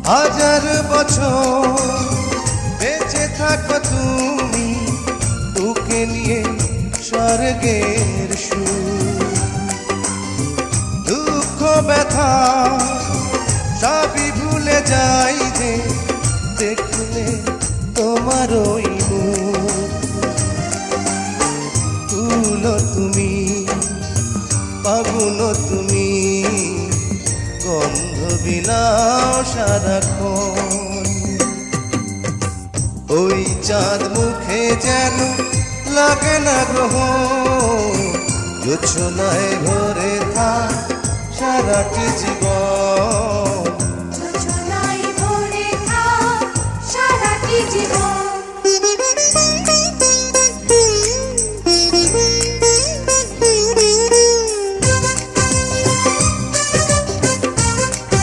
হাজার বছর বেঁচে থাকো তুমি, তোকে নিয়ে স্বর্গের সুর। দুঃখ ব্যথা সবই ভুলে যাই যে দেখলে তোমার ওই মুখ। তুলো তুমি, ফাগুনো তুমি, গন্ধ বিলাও সারাক্ষণ। ওই চাঁদ মুখে যেন লাগে না গ্রহণ, জোছনায় ভরে থাক সারাটি জীবন।